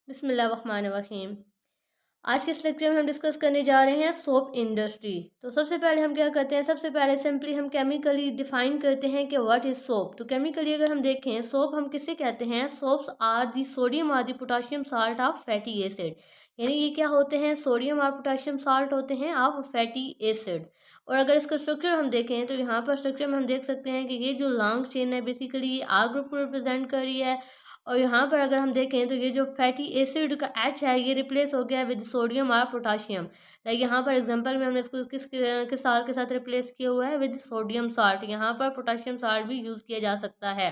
बिस्मिल्लाहिर्रहमानिर्रहीम। आज के इस लेक्चर में हम डिस्कस करने जा रहे हैं सोप इंडस्ट्री। तो सबसे पहले हम क्या करते हैं, सबसे पहले सिंपली हम केमिकली डिफाइन करते हैं कि व्हाट इज सोप। तो केमिकली अगर हम देखें, सोप हम किसे कहते हैं? Soaps are the sodium are the potassium salt of fatty acid. यानी ये क्या होते हैं? सोडियम और पोटाशियम साल्ट होते हैं ऑफ फैटी एसिड्स। और अगर इसका स्ट्रक्चर हम देखें तो यहाँ पर स्ट्रक्चर में हम देख सकते हैं कि ये जो लॉन्ग चेन है बेसिकली ये आर ग्रुप को रिप्रेजेंट कर रही है। और यहाँ पर अगर हम देखें तो ये जो फैटी एसिड का एच है ये रिप्लेस हो गया है विद सोडियम और पोटाशियम। लाइक यहाँ पर एग्जांपल में हमने इसको किस साल्ट के साथ रिप्लेस किया हुआ है? With sodium salt. यहाँ पर पोटाशियम साल्ट भी यूज़ किया जा सकता है।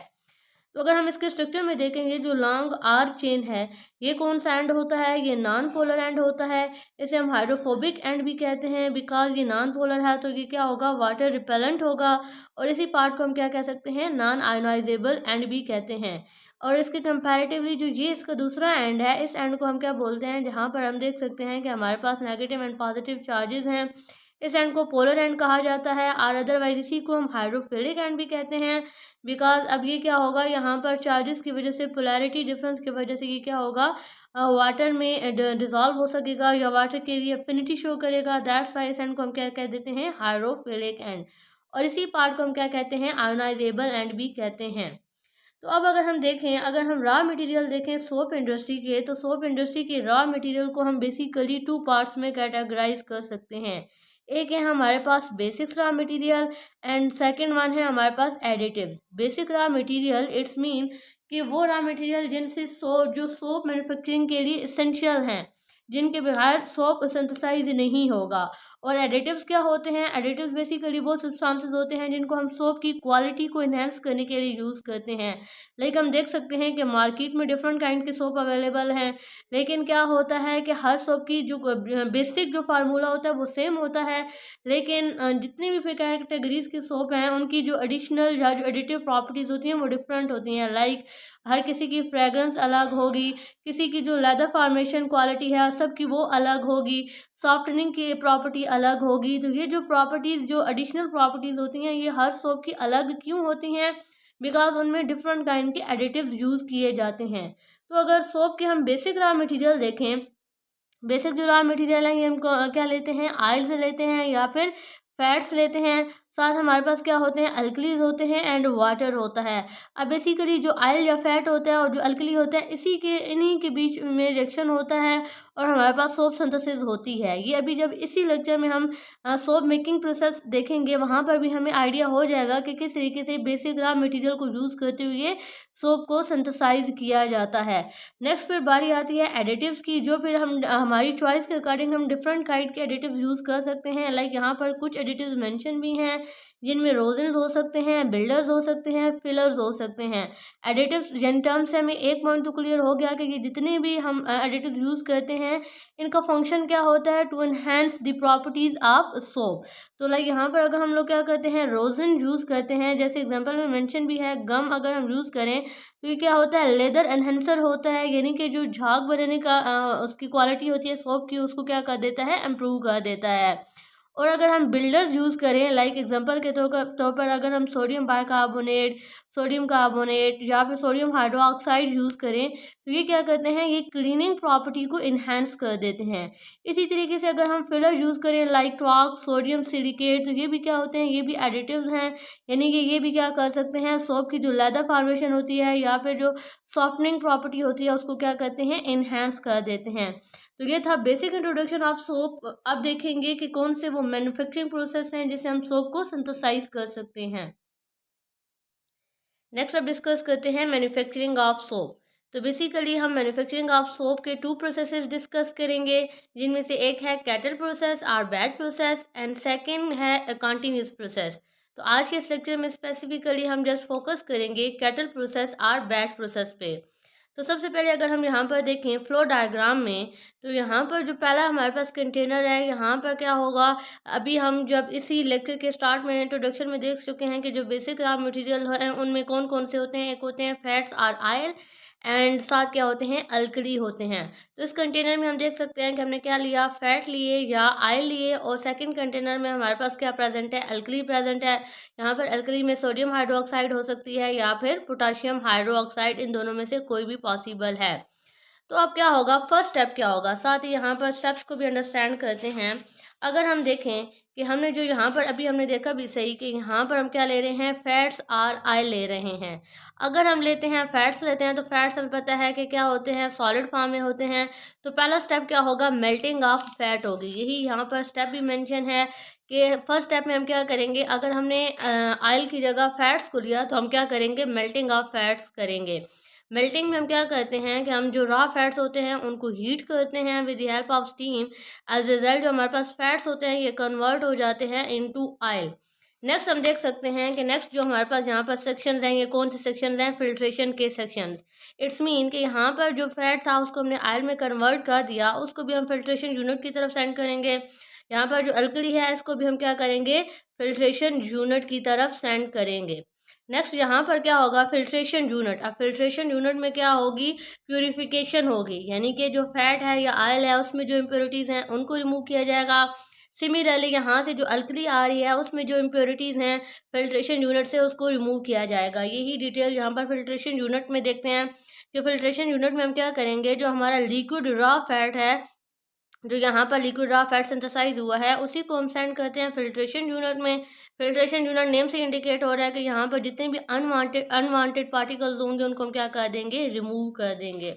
तो अगर हम इसके स्ट्रक्चर में देखेंगे, जो लॉन्ग आर चेन है ये कौन सा एंड होता है? ये नॉन पोलर एंड होता है। इसे हम हाइड्रोफोबिक एंड भी कहते हैं बिकॉज ये नॉन पोलर है, तो ये क्या होगा? वाटर रिपेलेंट होगा। और इसी पार्ट को हम क्या कह सकते हैं? नॉन आयोनाइजेबल एंड भी कहते हैं। और इसके कंपैरेटिवली जो ये इसका दूसरा एंड है, इस एंड को हम क्या बोलते हैं? जहाँ पर हम देख सकते हैं कि हमारे पास नेगेटिव एंड पॉजिटिव चार्जेस हैं, इस एंड को पोलर एंड कहा जाता है। और अदरवाइज इसी को हम हाइड्रोफिलिक एंड भी कहते हैं बिकॉज अब ये क्या होगा? यहाँ पर चार्जेस की वजह से, पोलैरिटी डिफरेंस की वजह से ये क्या होगा? वाटर में डिजॉल्व हो सकेगा या वाटर के लिए अफिनिटी शो करेगा। दैट्स वाई इस एंड को हम क्या कह देते हैं? Hydrophilic and. और इसी पार्ट को हम क्या कहते हैं? आयोनाइजेबल एंड भी कहते हैं। तो अब अगर हम देखें, अगर हम रॉ मटेरियल देखें सोप इंडस्ट्री के, तो सोप इंडस्ट्री के रॉ मटेरियल को हम बेसिकली टू पार्ट्स में कैटेगराइज कर सकते हैं। एक है हमारे पास basic raw material and second one है हमारे पास additive. Basic raw material it's mean कि वो रॉ मटेरियल जिनसे जो सोप मैन्युफैक्चरिंग के लिए इसेंशियल हैं, जिनके बगैर सोप सिंथेसाइज नहीं होगा। और एडिटिव्स क्या होते हैं? एडिटिव्स बेसिकली वो सब्सटेंसेस होते हैं जिनको हम सोप की क्वालिटी को इन्हेंस करने के लिए यूज़ करते हैं। लाइक हम देख सकते हैं कि मार्केट में डिफरेंट काइंड के सोप अवेलेबल हैं, लेकिन क्या होता है कि हर सोप की जो बेसिक जो फार्मूला होता है वो सेम होता है, लेकिन जितनी भी कैटेगरीज के सोप हैं उनकी जो एडिशनल या जो एडिटिव प्रॉपर्टीज़ होती हैं वो डिफरेंट होती हैं। लाइक हर किसी की फ्रेगरेंस अलग होगी, किसी की जो लेदर फॉर्मेशन क्वालिटी है सबकी वो अलग होगी, सॉफ्टनिंग की प्रॉपर्टी अलग होगी। तो ये जो प्रॉपर्टीज़, जो एडिशनल प्रॉपर्टीज़ होती हैं, ये हर सोप की अलग क्यों होती हैं? बिकॉज उनमें डिफरेंट काइंड के एडिटिव्स यूज़ किए जाते हैं। तो अगर सोप के हम बेसिक रॉ मटेरियल देखें, बेसिक जो रॉ मटेरियल है ये हम क्या लेते हैं? ऑयल से लेते हैं या फिर फैट्स लेते हैं। साथ हमारे पास क्या होते हैं? अल्कलीज होते हैं एंड वाटर होता है। अब बेसिकली जो ऑयल या फैट होता है और जो अल्कली होता है, इन्हीं के बीच में रिएक्शन होता है और हमारे पास सोप सिंथेसिस होती है। ये अभी जब इसी लेक्चर में हम सोप मेकिंग प्रोसेस देखेंगे, वहाँ पर भी हमें आइडिया हो जाएगा कि किस तरीके से बेसिक रॉ मटेरियल को यूज़ करते हुए सोप को सिंथेसाइज किया जाता है। नेक्स्ट फिर बारी आती है एडिटिव्स की, जो फिर हम हमारी चॉइस के अकॉर्डिंग हम डिफरेंट काइंड के एडिटिव्स यूज़ कर सकते हैं। लाइक यहाँ पर कुछ एडिटिव्स मेंशन भी हैं जिनमें रोजेंस हो सकते हैं, बिल्डर्स हो सकते हैं, फिलर्स हो सकते हैं। एडिटिव्स जिन टर्म से हमें एक पॉइंट तो क्लियर हो गया कि ये जितने भी हम एडिटिव यूज़ करते हैं इनका फंक्शन क्या होता है? To enhance the properties of soap. तो लाइक यहाँ पर अगर हम लोग क्या करते हैं? रोजन यूज़ करते हैं, जैसे एग्जाम्पल में मेंशन भी है। गम अगर हम यूज़ करें तो ये क्या होता है? लेदर एनहेंसर होता है, यानी कि जो झाग बनाने का उसकी क्वालिटी होती है सोप की, उसको क्या कर देता है? इम्प्रूव कर देता है। और अगर हम बिल्डर्स यूज़ करें, लाइक एग्जांपल के तौर पर अगर हम सोडियम बाइकार्बोनेट, सोडियम कार्बोनेट या फिर सोडियम हाइड्रोक्साइड यूज़ करें, तो ये क्या करते हैं? ये क्लीनिंग प्रॉपर्टी को इन्हेंस कर देते हैं। इसी तरीके से अगर हम फिलर यूज़ करें लाइक टॉक, सोडियम सिलिकेट, तो ये भी क्या होते हैं? ये भी एडिटिव्स हैं, यानी कि ये भी क्या कर सकते हैं? सोप की जो लेदर फॉर्मेशन होती है या फिर जो सॉफ्टनिंग प्रॉपर्टी होती है उसको क्या करते हैं? इन्हेंस कर देते हैं। तो ये था बेसिक इंट्रोडक्शन ऑफ सोप। अब देखेंगे कि कौन से वो मैन्युफैक्चरिंग प्रोसेस हैं जिससे हम सोप को सिंथेसाइज कर सकते हैं। नेक्स्ट अब डिस्कस करते हैं मैन्युफैक्चरिंग ऑफ सोप। तो बेसिकली हम मैन्युफैक्चरिंग ऑफ सोप के टू प्रोसेसेस डिस्कस करेंगे, जिनमें से एक है कैटल प्रोसेस और बैच प्रोसेस एंड सेकंड है कंटीन्यूअस प्रोसेस। तो आज के इस लेक्चर में स्पेसिफिकली हम जस्ट फोकस करेंगे कैटल प्रोसेस और बैच प्रोसेस पे। तो सबसे पहले अगर हम यहाँ पर देखें फ्लो डायग्राम में, तो यहाँ पर जो पहला हमारे पास कंटेनर है, यहाँ पर क्या होगा? अभी हम जब इसी लेक्चर के स्टार्ट में इंट्रोडक्शन में देख चुके हैं कि जो बेसिक रॉ मटेरियल हैं उनमें कौन कौन से होते हैं। एक होते हैं फैट्स और आयल एंड साथ क्या होते हैं? अल्कली होते हैं। तो इस कंटेनर में हम देख सकते हैं कि हमने क्या लिया? फैट लिए या आयल लिए। और सेकंड कंटेनर में हमारे पास क्या प्रेजेंट है? अल्कली प्रेजेंट है। यहाँ पर अल्कली में सोडियम हाइड्रोक्साइड हो सकती है या फिर पोटाशियम हाइड्रोक्साइड, इन दोनों में से कोई भी पॉसिबल है। तो अब क्या होगा, फर्स्ट स्टेप क्या होगा, साथ ही यहाँ पर स्टेप्स को भी अंडरस्टैंड करते हैं। अगर हम देखें कि हमने जो यहाँ पर अभी हमने देखा भी सही कि यहाँ पर हम क्या ले रहे हैं, फैट्स आर आई ले रहे हैं। अगर हम लेते हैं फैट्स लेते हैं तो फैट्स हमें पता है कि क्या होते हैं, सॉलिड फॉर्म में होते हैं। तो पहला स्टेप क्या होगा, मेल्टिंग ऑफ फैट होगी। यही यहाँ पर स्टेप भी मेंशन है कि फर्स्ट स्टेप में हम क्या करेंगे, अगर हमने ऑयल की जगह फैट्स को लिया तो हम क्या करेंगे, मेल्टिंग ऑफ फैट्स करेंगे। मेल्टिंग में हम क्या करते हैं कि हम जो रॉ फैट्स होते हैं उनको हीट करते हैं with the help of steam. As result जो हमारे पास फैट्स होते हैं ये कन्वर्ट हो जाते हैं इनटू ऑयल। नेक्स्ट हम देख सकते हैं कि नेक्स्ट जो हमारे पास यहाँ पर सेक्शंस हैं, ये कौन से सेक्शंस हैं, फिल्ट्रेशन के सेक्शंस। इट्स मीन कि यहाँ पर जो फैट था उसको हमने ऑयल में कन्वर्ट कर दिया, उसको भी हम फिल्ट्रेशन यूनिट की तरफ सेंड करेंगे। यहाँ पर जो अल्कली है इसको भी हम क्या करेंगे, फिल्ट्रेशन यूनिट की तरफ सेंड करेंगे। नेक्स्ट यहाँ पर क्या होगा, फिल्ट्रेशन यूनिट। अब फिल्ट्रेशन यूनिट में क्या होगी, प्यूरिफिकेशन होगी, यानी कि जो फैट है या ऑयल है उसमें जो इम्प्योरिटीज़ हैं उनको रिमूव किया जाएगा। सिमिलरली यहाँ से जो अल्कली आ रही है उसमें जो इम्प्योरिटीज़ हैं फिल्ट्रेशन यूनिट से उसको रिमूव किया जाएगा। यही डिटेल यहाँ पर फिल्ट्रेशन यूनिट में देखते हैं कि फिल्ट्रेशन यूनिट में हम क्या करेंगे, जो हमारा लिक्विड रॉ फैट है, जो यहाँ पर लिक्विड रॉ फैट सिंथेसाइज हुआ है उसी को हम सेंड करते हैं फिल्ट्रेशन यूनिट में। फिल्ट्रेशन यूनिट नेम से इंडिकेट हो रहा है कि यहाँ पर जितने भी अनवांटेड पार्टिकल्स होंगे उनको हम क्या कर देंगे, रिमूव कर देंगे।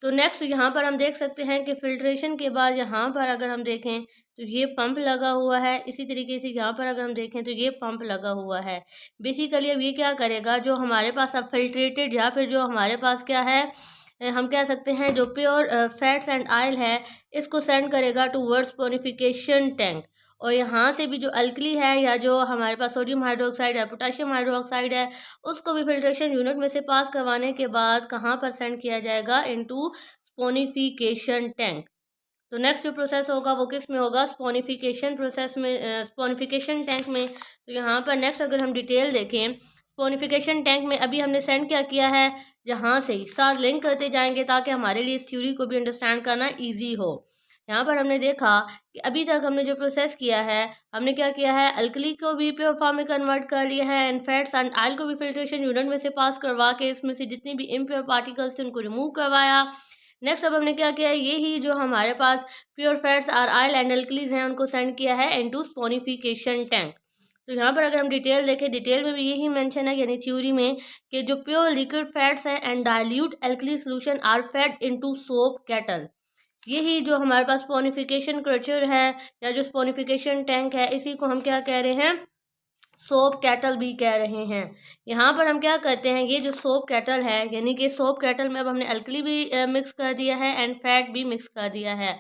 तो नेक्स्ट यहाँ पर हम देख सकते हैं कि फिल्ट्रेशन के बाद यहाँ पर अगर हम देखें तो ये पंप लगा हुआ है। इसी तरीके से यहाँ पर अगर हम देखें तो ये पंप लगा हुआ है। बेसिकली अब ये क्या करेगा, जो हमारे पास अब फिल्ट्रेटेड या फिर जो हमारे पास क्या है, हम कह सकते हैं जो प्योर फैट्स एंड ऑयल है इसको सेंड करेगा टूवर्ड्स स्पोनिफिकेशन टैंक। और यहाँ से भी जो अल्कली है या जो हमारे पास सोडियम हाइड्रोक्साइड है, पोटाशियम हाइड्रोक्साइड है, उसको भी फिल्ट्रेशन यूनिट में से पास करवाने के बाद कहाँ पर सेंड किया जाएगा, इनटू स्पोनिफिकेशन टैंक। तो नेक्स्ट जो प्रोसेस होगा वो किस में होगा, स्पोनिफिकेशन प्रोसेस में, स्पोनिफिकेशन टैंक में। तो यहाँ पर नेक्स्ट अगर हम डिटेल देखें, स्पोनिफिकेशन टैंक में अभी हमने सेंड क्या किया है, जहाँ से साथ लिंक करते जाएंगे ताकि हमारे लिए इस थ्योरी को भी अंडरस्टैंड करना ईजी हो। यहाँ पर हमने देखा कि अभी तक हमने जो प्रोसेस किया है, हमने क्या किया है, अल्कली को भी प्योर फॉर्म में कन्वर्ट कर लिया है एंड फैट्स एंड ऑयल को भी फिल्ट्रेशन यूनिट में से पास करवा के इसमें से जितनी भी इम्प्योर पार्टिकल्स थे उनको रिमूव करवाया। नेक्स्ट अब हमने क्या किया है, ये ही जो हमारे पास प्योर फैट्स और ऑयल एंड अल्कलीज हैं उनको सेंड किया है इनटू स्पोनिफिकेशन टैंक। तो यहाँ पर अगर हम डिटेल देखें, डिटेल में भी यही मेंशन है यानी थ्योरी में कि जो प्योर लिक्विड फैट्स हैं and dilute alkali solution are fed into soap kettle. यही जो हमारे पास स्पोनिफिकेशन क्रचर है या जो स्पोनिफिकेशन टैंक है इसी को हम क्या कह रहे हैं, सोप कैटल भी कह रहे हैं। यहाँ पर हम क्या करते हैं, ये जो सोप कैटल है यानी कि सोप कैटल में अब हमने अल्कली भी मिक्स कर दिया है एंड फैट भी मिक्स कर दिया है।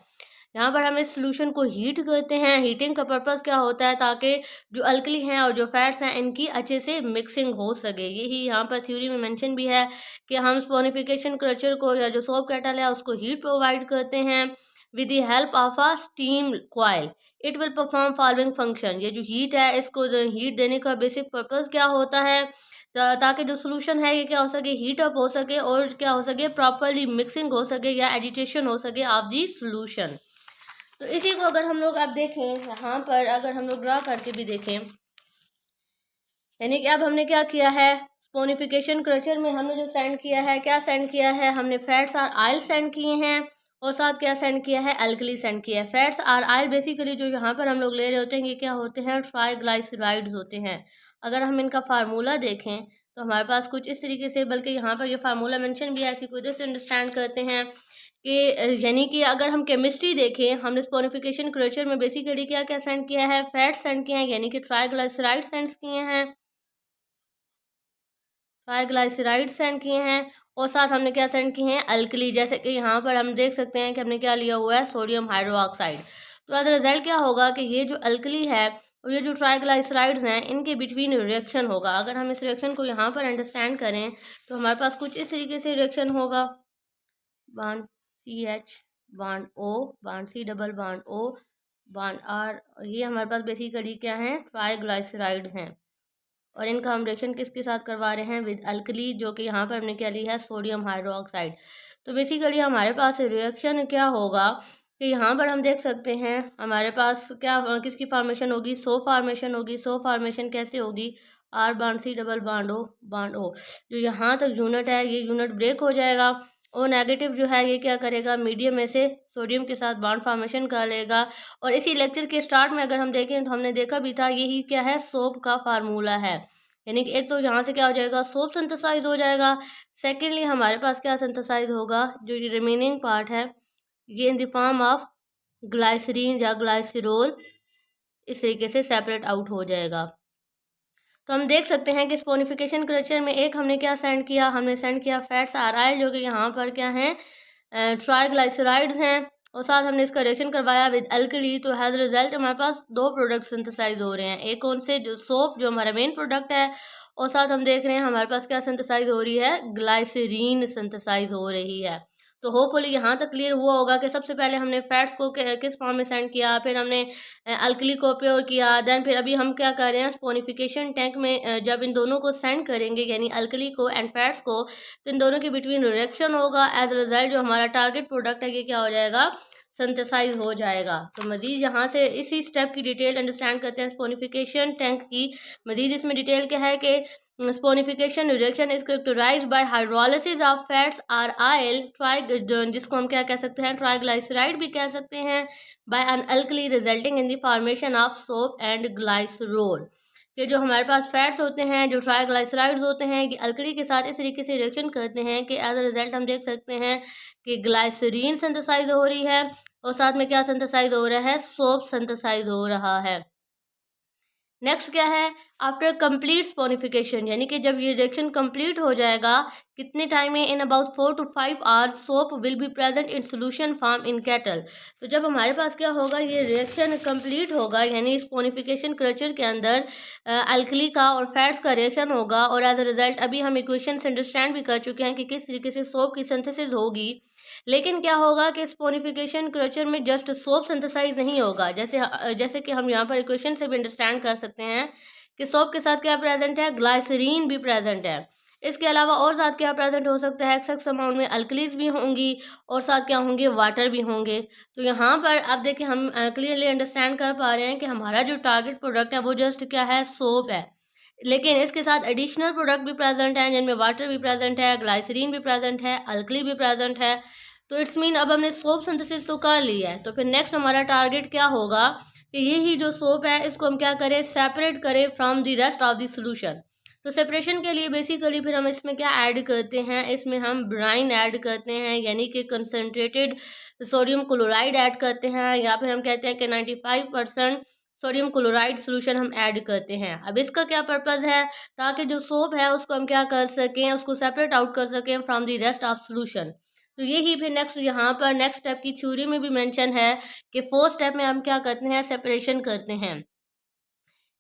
यहाँ पर हम इस सोल्यूशन को हीट करते हैं। हीटिंग का पर्पस क्या होता है, ताकि जो अल्कली हैं और जो फैट्स हैं इनकी अच्छे से मिक्सिंग हो सके। यही यहाँ पर थ्योरी में मेंशन भी है कि हम स्पोनिफिकेशन क्रचर को या जो सोप कैटल है उसको हीट प्रोवाइड करते हैं with the help of a steam coil. It will perform following function. ये जो हीट है इसको हीट देने का बेसिक पर्पस क्या होता है, ताकि जो सोल्यूशन है ये क्या हो सके, हीट अप हो सके और क्या हो सके, प्रॉपरली मिक्सिंग हो सके या एजिटेशन हो सके ऑफ दी सोल्यूशन। तो इसी को अगर हम लोग अब देखें, यहाँ पर अगर हम लोग ड्रा करके भी देखें, यानी कि अब हमने क्या किया है, स्पोनिफिकेशन क्रचर में हमने जो सेंड किया है, क्या सेंड किया है, हमने फैट्स और ऑयल सेंड किए हैं और साथ क्या सेंड किया है, अल्कली सेंड किया है। फैट्स और ऑयल बेसिकली जो यहाँ पर हम लोग ले रहे होते हैं ये क्या होते हैं, ट्राइग्लाइसराइड्स होते हैं। अगर हम इनका फार्मूला देखें तो हमारे पास कुछ इस तरीके से, बल्कि यहाँ पर ये फार्मूला मेंशन भी है, इसी को जैसे अंडरस्टैंड करते हैं कि यानी कि अगर हम केमिस्ट्री देखें, हमने स्पोनिफिकेशन क्रचर में बेसिकली क्या क्या सेंड किया है, फैट्स सेंड किए हैं यानी कि ट्राइग्लाइसराइड सेंड किए हैं, ट्राइग्लाइसराइड सेंड किए हैं और साथ हमने क्या सेंड किए हैं, अल्कली। जैसे कि यहाँ पर हम देख सकते हैं कि हमने क्या लिया हुआ है, सोडियम हाइड्रोक्साइड। तो एज रिजल्ट क्या होगा कि ये जो अल्कली है और ये जो ट्राइग्लाइसराइड्स हैं इनके बिटवीन रिएक्शन होगा। अगर हम इस रिएक्शन को यहाँ पर अंडरस्टैंड करें तो हमारे पास कुछ इस तरीके से रिएक्शन होगा, bond CH, bond O, bond C double bond O, bond R। ये हमारे पास बेसिकली क्या है, ट्राइग्लाइसराइड्स हैं और इनका हम रिएक्शन किसके साथ करवा रहे हैं, विद अल्कली, जो कि यहाँ पर हमने क्या ली है, सोडियम हाइड्रोक्साइड। तो बेसिकली हमारे पास रिएक्शन क्या होगा कि यहाँ पर हम देख सकते हैं हमारे पास क्या किसकी फॉर्मेशन होगी, सो फॉर्मेशन होगी। सो फॉर्मेशन कैसे होगी, R bond C double bond O, bond O। जो यहाँ तक यूनिट है ये यूनिट ब्रेक हो जाएगा और नेगेटिव जो है ये क्या करेगा, मीडियम में से सोडियम के साथ बॉन्ड फॉर्मेशन कर लेगा। और इसी लेक्चर के स्टार्ट में अगर हम देखें तो हमने देखा भी था, यही क्या है, सोप का फार्मूला है। यानी कि एक तो यहाँ से क्या हो जाएगा, सोप सिंथेसाइज हो जाएगा। सेकेंडली हमारे पास क्या सिंथेसाइज होगा, जो ये रिमेनिंग पार्ट है ये इन द फॉर्म ऑफ ग्लाइसरीन या ग्लाइसरॉल इस तरीके से सेपरेट आउट हो जाएगा। तो हम देख सकते हैं कि स्पोनिफिकेशन कल्चर में एक हमने क्या सेंड किया, हमने सेंड किया फैट्स आरआईल, जो कि यहाँ पर क्या हैं, ट्राइग्लाइसराइड्स हैं। और साथ हमने इसका रिएक्शन करवाया विद अल्कली। तो हैज़ रिजल्ट हमारे पास दो प्रोडक्ट सिंथेसाइज हो रहे हैं, एक कौन से, जो सोप जो हमारा मेन प्रोडक्ट है, और साथ हम देख रहे हैं हमारे पास क्या सिंथेसाइज हो रही है, ग्लाइसरीन सिंथेसाइज हो रही है। तो होपफुली यहाँ तक क्लियर हुआ होगा कि सबसे पहले हमने फैट्स को किस फॉर्म में सेंड किया, फिर हमने अल्कली को प्योर किया, देन फिर अभी हम क्या कर रहे हैं, स्पोनिफिकेशन टैंक में जब इन दोनों को सेंड करेंगे यानी अल्कली को एंड फैट्स को, तो इन दोनों के बिटवीन रिएक्शन होगा। एज रिजल्ट जो हमारा टारगेट प्रोडक्ट है ये क्या हो जाएगा, सिंथेसाइज हो जाएगा। तो मजीद यहाँ से इसी स्टेप की डिटेल अंडरस्टैंड करते हैं स्पोनिफिकेशन टैंक की। मजीद इसमें डिटेल क्या है कि saponification reaction is characterised by hydrolysis of fats or oil, जिसको हम क्या कह सकते हैं, ट्राइग्लाइसराइड भी कह सकते हैं, by an alkali resulting in the formation of soap and glycerol. कि जो हमारे पास फैट्स होते हैं, जो ट्राइग्लाइसराइड्स होते हैं, ये अल्कली के साथ इस तरीके से रिएक्शन करते हैं कि एज अ रिजल्ट हम देख सकते हैं कि ग्लाइसरीन सिंथेसाइज हो रही है और साथ में क्या सिंथेसाइज हो रहा है, सोप सिंथेसाइज हो रहा है। नेक्स्ट क्या है, आफ्टर कंप्लीट स्पोनिफिकेशन, यानी कि जब ये रिएक्शन कंप्लीट हो जाएगा, कितने टाइम में, in about 4 to 5 hours soap will be present in solution form in cattle. तो जब हमारे पास क्या होगा, ये रिएक्शन कंप्लीट होगा, यानी स्पोनिफिकेशन कल्चर के अंदर अल्कली का और फैट्स का रिएक्शन होगा, और एज अ रिजल्ट अभी हम इक्वेशन से अंडरस्टैंड भी कर चुके हैं कि किस तरीके से सोप की सिंथेसिस होगी। लेकिन क्या होगा कि स्पोनिफिकेशन कल्चर में जस्ट सोप सिंथेसाइज नहीं होगा, जैसे कि हम यहाँ पर इक्वेशन से भी अंडरस्टैंड कर सकते हैं कि सोप के साथ क्या प्रेजेंट है, ग्लाइसरीन भी प्रेजेंट है। इसके अलावा और साथ क्या प्रेजेंट हो सकता है, एक्सेस अमाउंट में अल्कलीज भी होंगी और साथ क्या होंगे, वाटर भी होंगे। तो यहाँ पर आप देखिए हम क्लियरली अंडरस्टैंड कर पा रहे हैं कि हमारा जो टारगेट प्रोडक्ट है वो जस्ट क्या है, सोप है। लेकिन इसके साथ एडिशनल प्रोडक्ट भी प्रेजेंट हैं, जिनमें वाटर भी प्रेजेंट है, ग्लाइसरीन भी प्रेजेंट है, अल्कली भी प्रेजेंट है। तो इट्स मीन अब हमने सोप सिंथेसिस तो कर लिया है, तो फिर नेक्स्ट हमारा टारगेट क्या होगा कि यही जो सोप है इसको हम क्या करें, सेपरेट करें from the rest of the solution. तो सेपरेशन के लिए बेसिकली फिर हम इसमें क्या ऐड करते हैं, इसमें हम ब्राइन ऐड करते हैं, यानी कि कंसनट्रेटेड सोडियम क्लोराइड ऐड करते हैं, या फिर हम कहते हैं कि 95% सोडियम क्लोराइड सोल्यूशन हम ऐड करते हैं। अब इसका क्या पर्पज़ है, ताकि जो सोप है उसको हम क्या कर सकें, उसको सेपरेट आउट कर सकें from the rest of solution. तो यही फिर नेक्स्ट यहाँ पर नेक्स्ट स्टेप की थ्योरी में भी मेंशन है कि फोर्थ स्टेप में हम क्या करते हैं, सेपरेशन करते हैं।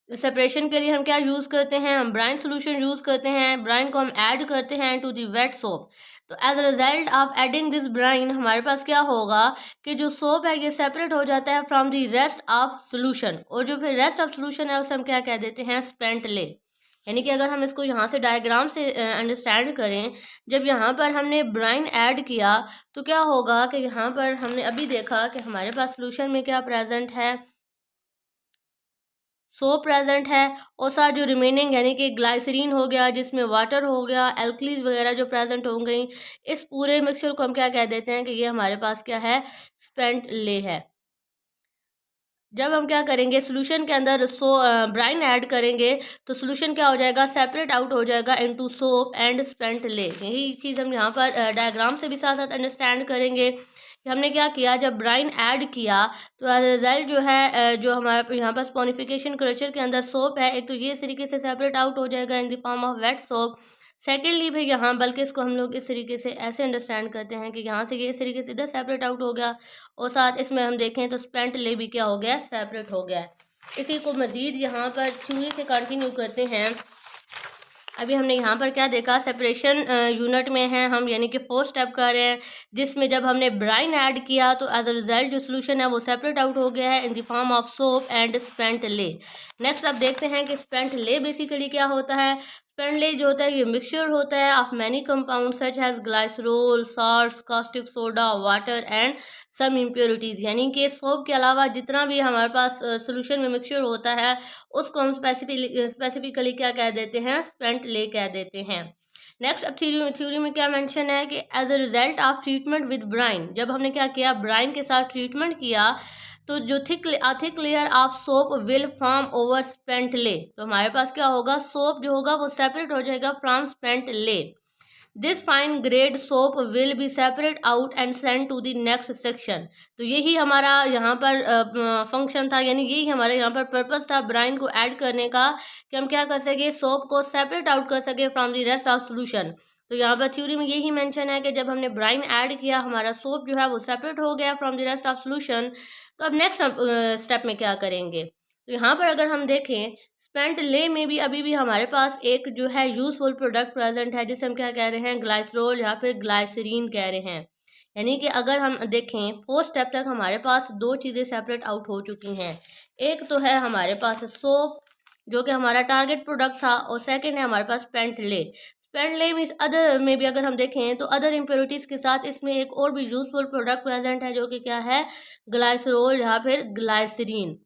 सेपरेशन के लिए हम क्या यूज़ करते हैं, हम ब्राइन सोल्यूशन यूज़ करते हैं, ब्राइन को हम ऐड करते हैं टू द वेट सोप। तो as a result of adding this brine हमारे पास क्या होगा कि जो सोप है ये सेपरेट हो जाता है from the rest of solution, और जो फिर रेस्ट ऑफ सोल्यूशन है उसे हम क्या कह देते हैं, स्पेंट ले। यानी कि अगर हम इसको यहाँ से डायग्राम से अंडरस्टैंड करें, जब यहाँ पर हमने ब्राइन ऐड किया तो क्या होगा कि यहाँ पर हमने अभी देखा कि हमारे पास सोल्यूशन में क्या प्रेजेंट है, सोप प्रेजेंट है, और साथ जो रिमेनिंग यानी कि ग्लाइसरीन हो गया, जिसमें वाटर हो गया, एल्कलीज वगैरह जो प्रेजेंट हो गई, इस पूरे मिक्सचर को हम क्या कह देते हैं कि ये हमारे पास क्या है, स्पेंट ले है। जब हम क्या करेंगे, सोल्यूशन के अंदर ब्राइन ऐड करेंगे तो सोल्यूशन क्या हो जाएगा, सेपरेट आउट हो जाएगा इनटू सोप एंड स्पेंट ले। यही चीज़ हम यहाँ पर डायग्राम से भी साथ साथ अंडरस्टैंड करेंगे कि हमने क्या किया, जब ब्राइन ऐड किया तो एज रिजल्ट जो है जो हमारा यहाँ पर स्पोनिफिकेशन कल्चर के अंदर सोप है, एक तो ये इस तरीके से सेपरेट आउट हो जाएगा in the form of wet soap. Secondly भी यहाँ बल्कि इसको हम लोग इस तरीके से ऐसे अंडरस्टैंड करते हैं कि यहाँ से ये इस तरीके से इधर सेपरेट आउट हो गया, और साथ इसमें हम देखें तो स्पेंट ले भी क्या हो गया, सेपरेट हो गया है। इसी को मज़ीद यहाँ पर थ्योरी से कंटिन्यू करते हैं। अभी हमने यहाँ पर क्या देखा, सेपरेशन यूनिट में है हम, यानी कि फोर्थ स्टेप कर रहे हैं, जिसमें जब हमने ब्राइन ऐड किया तो एज अ रिजल्ट जो सोल्यूशन है वो सेपरेट आउट हो गया है इन the form of soap and spent ले। नेक्स्ट अब देखते हैं कि स्पेंट ले बेसिकली क्या होता है। स्पेंट ले जो होता है ये मिक्सचर होता है of many compound such has glycerol, salts, caustic soda, water and some impurities. यानी कि सोप के अलावा जितना भी हमारे पास सोल्यूशन में मिक्सचर होता है उसको हम स्पेसिफिकली क्या कह देते हैं, स्पेंट ले कह देते हैं। नेक्स्ट अब थ्योरी में क्या मेंशन है कि as a result of treatment with brine, जब हमने क्या किया, ब्राइन के साथ ट्रीटमेंट किया, तो जो thick layer of soap will form over spent ले, तो हमारे पास क्या होगा, सोप जो होगा वो सेपरेट हो जाएगा from spent lye. This fine grade soap will be separate out and send to the next section. तो यही हमारा यहाँ पर फंक्शन था, यानी यही हमारा यहाँ पर पर्पस था ब्राइन को ऐड करने का, कि हम क्या कर सके, सोप को सेपरेट आउट कर सके from the rest of solution. तो यहाँ पर थ्योरी में यही मेंशन है कि जब हमने ब्राइन ऐड किया, हमारा सोप जो है वो सेपरेट हो गया from the rest of solution. तो अब नेक्स्ट स्टेप में क्या करेंगे, तो यहाँ पर अगर हम देखें, स्पेंट ले में भी अभी भी हमारे पास एक जो है यूजफुल प्रोडक्ट प्रेजेंट है, जिसे हम क्या कह रहे हैं, ग्लाइसरोल या फिर ग्लाइसरीन कह रहे हैं। यानी कि अगर हम देखें, फोर्थ स्टेप तक हमारे पास दो चीज़ें सेपरेट आउट हो चुकी हैं। एक तो है हमारे पास सोप, जो कि हमारा टारगेट प्रोडक्ट था, और सेकंड है हमारे पास स्पेंट ले। स्पेंट ले मीन्स अदर में भी अगर हम देखें तो अदर इम्प्योरिटीज के साथ इसमें एक और भी यूजफुल प्रोडक्ट प्रेजेंट है, जो कि क्या है, ग्लाइसरोल या फिर ग्लाइसरीन।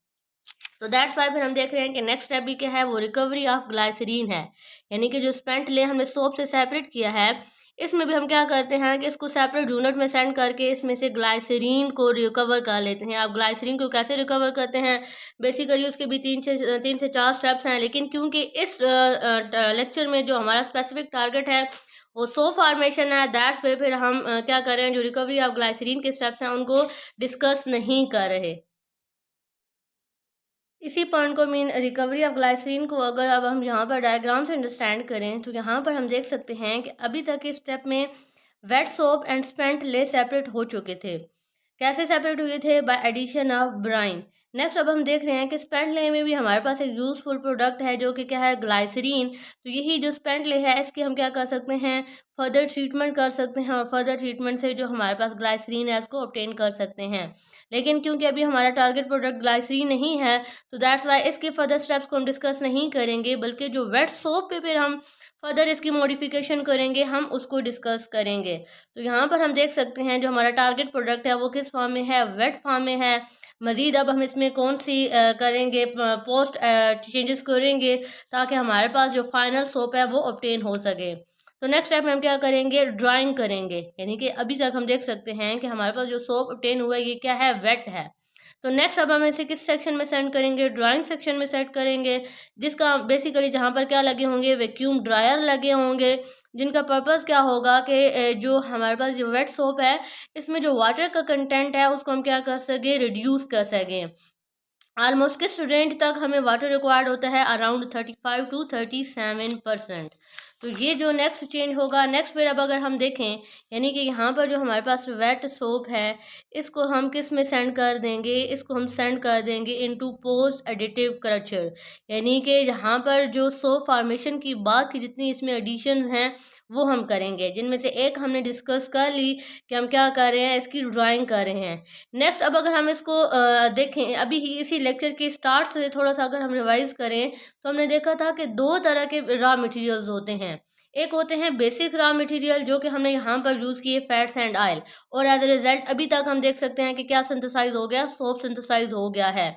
तो दैट्स वाई फिर हम देख रहे हैं कि नेक्स्ट स्टेप भी क्या है, वो रिकवरी ऑफ ग्लाइसरीन है। यानी कि जो स्पेंट ले हमने सोप से सेपरेट किया है, इसमें भी हम क्या करते हैं कि इसको सेपरेट यूनिट में सेंड करके इसमें से ग्लाइसरीन को रिकवर कर लेते हैं। आप ग्लाइसरीन को कैसे रिकवर करते हैं, बेसिकली उसके भी तीन से चार स्टेप्स हैं, लेकिन क्योंकि इस लेक्चर में जो हमारा स्पेसिफिक टारगेट है वो सोप फॉर्मेशन है, दैट्स वे फिर हम क्या कर रहे हैं, जो रिकवरी ऑफ ग्लाइसरीन के स्टेप्स हैं उनको डिस्कस नहीं कर रहे। इसी पॉइंट को मीन रिकवरी ऑफ ग्लाइसरीन को अगर अब हम यहाँ पर डायग्राम से अंडरस्टैंड करें, तो यहाँ पर हम देख सकते हैं कि अभी तक इस स्टेप में wet soap and spent lye separate हो चुके थे। कैसे सेपरेट हुए थे, by addition of brine. Next अब हम देख रहे हैं कि स्पेंट ले में भी हमारे पास एक यूजफुल प्रोडक्ट है, जो कि क्या है, ग्लाइसरीन। तो यही जो स्पेंट ले है, इसकी हम क्या कर सकते हैं, फर्दर ट्रीटमेंट कर सकते हैं, और फर्दर ट्रीटमेंट से जो हमारे पास ग्लाइसरीन है इसको ऑब्टेन कर सकते हैं। लेकिन क्योंकि अभी हमारा टारगेट प्रोडक्ट ग्लाइसरीन नहीं है, तो दैट्स वाई इसके फर्दर स्टेप्स को हम डिस्कस नहीं करेंगे, बल्कि जो वेट सोप पे फिर हम फर्दर इसकी मॉडिफिकेशन करेंगे, हम उसको डिस्कस करेंगे। तो यहाँ पर हम देख सकते हैं जो हमारा टारगेट प्रोडक्ट है वो किस फॉर्म में है, वेट फॉर्म में है। मज़ीद अब हम इसमें कौन सी करेंगे, पोस्ट चेंजेस करेंगे, ताकि हमारे पास जो फाइनल सोप है वो ऑब्टेन हो सके। तो नेक्स्ट स्टेप में हम क्या करेंगे, ड्राइंग करेंगे। यानी कि अभी तक हम देख सकते हैं कि हमारे पास जो सोप ऑब्टेन हुआ है ये क्या है, वेट है। तो नेक्स्ट अब हम इसे किस सेक्शन में सेंड करेंगे, ड्राइंग सेक्शन में सेट करेंगे, जिसका बेसिकली जहाँ पर क्या लगे होंगे, वैक्यूम ड्रायर लगे होंगे, जिनका पर्पस क्या होगा कि जो हमारे पास जो वेट सोप है, इसमें जो वाटर का कंटेंट है उसको हम क्या कर सकें, रिड्यूस कर सकें। ऑलमोस्ट किस रेंज तक हमें वाटर रिक्वायर्ड होता है, अराउंड 35 to 37%। तो ये जो नेक्स्ट चेंज होगा, नेक्स्ट फिर अब अगर हम देखें, यानी कि यहाँ पर जो हमारे पास वेट सोप है, इसको हम किस में सेंड कर देंगे, इसको हम सेंड कर देंगे इनटू पोस्ट एडिटिव कल्चर। यानी कि यहाँ पर जो सोप फॉर्मेशन की बात की जितनी इसमें एडिशंस हैं वो हम करेंगे, जिनमें से एक हमने डिस्कस कर ली कि हम क्या कर रहे हैं, इसकी ड्राइंग कर रहे हैं। नेक्स्ट अब अगर हम इसको देखें, अभी ही इसी लेक्चर के स्टार्ट से थोड़ा सा अगर हम रिवाइज करें, तो हमने देखा था कि दो तरह के रॉ मटेरियल्स होते हैं। एक होते हैं बेसिक रॉ मटेरियल, जो कि हमने यहाँ पर यूज़ किए फैट्स एंड ऑयल, और एज अ रिजल्ट अभी तक हम देख सकते हैं कि क्या सिंथेसाइज हो गया, सोप सिंथेसाइज हो गया है।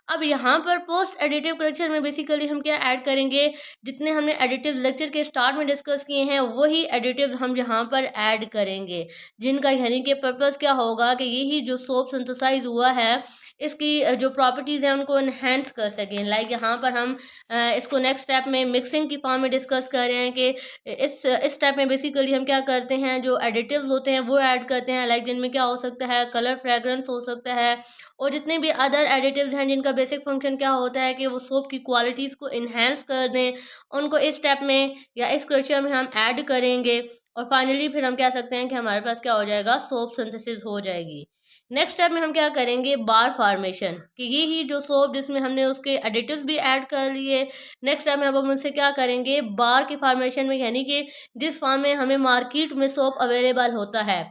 अब यहाँ पर पोस्ट एडिटिव कल्चर में बेसिकली हम क्या ऐड करेंगे, जितने हमने एडिटिव लेक्चर के स्टार्ट में डिस्कस किए हैं वही एडिटिव हम यहाँ पर ऐड करेंगे, जिनका यानी कि पर्पस क्या होगा कि यही जो सोप सिंथेसाइज हुआ है इसकी जो प्रॉपर्टीज़ हैं उनको इन्हेंस कर सकें। लाइक यहाँ पर हम इसको नेक्स्ट स्टेप में मिक्सिंग की फॉर्म में डिस्कस कर रहे हैं कि इस स्टेप में बेसिकली हम क्या करते हैं, जो एडिटिव्स होते हैं वो ऐड करते हैं। लाइक जिनमें क्या हो सकता है, कलर फ्रेगरेंस हो सकता है, और जितने भी अदर एडिटिव्स हैं जिनका बेसिक फंक्शन क्या होता है कि वो सोप की क्वालिटीज़ को इन्हेंस कर दें, उनको इस स्टेप में या इस कल्चर में हम ऐड करेंगे। और फाइनली फिर हम कह सकते हैं कि हमारे पास क्या हो जाएगा, सोप सिंथेसिस हो जाएगी। नेक्स्ट स्टेप में हम क्या करेंगे, बार फॉर्मेशन, कि ये ही जो सोप जिसमें हमने उसके एडिटिव्स भी ऐड कर लिए। नेक्स्ट स्टेप में अब हम उससे क्या करेंगे, बार की फॉर्मेशन में, यानी कि जिस फॉर्म में हमें मार्केट में सोप अवेलेबल होता है,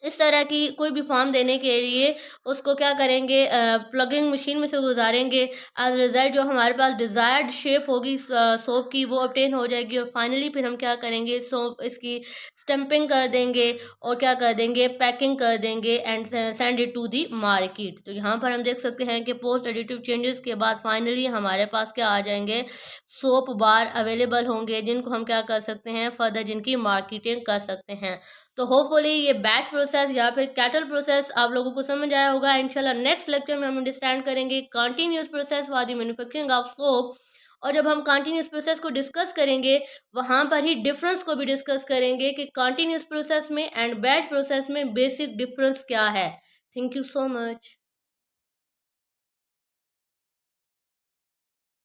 इस तरह की कोई भी फॉर्म देने के लिए उसको क्या करेंगे, प्लगिंग मशीन में से गुजारेंगे। एज रिज़ल्ट जो हमारे पास डिज़ायर्ड शेप होगी सोप की, वो ऑब्टेन हो जाएगी। और फाइनली फिर हम क्या करेंगे, सोप इसकी स्टम्पिंग कर देंगे और क्या कर देंगे, पैकिंग कर देंगे and send it to the market. तो यहाँ पर हम देख सकते हैं कि पोस्ट एडिटिव चेंजेस के बाद फाइनली हमारे पास क्या आ जाएंगे, सोप बार अवेलेबल होंगे, जिनको हम क्या कर सकते हैं, फर्दर जिनकी मार्केटिंग कर सकते हैं। तो होपफुली ये बैच प्रोसेस या फिर कैटल प्रोसेस आप लोगों को समझ आया होगा। इंशाल्लाह नेक्स्ट लेक्चर में हम अंडरस्टैंड करेंगे continuous process for the manufacturing of soap. और जब हम कंटिन्यूअस प्रोसेस को डिस्कस करेंगे, वहाँ पर ही डिफरेंस को भी डिस्कस करेंगे कि कंटिन्यूअस प्रोसेस में एंड बैच प्रोसेस में बेसिक डिफरेंस क्या है। Thank you so much.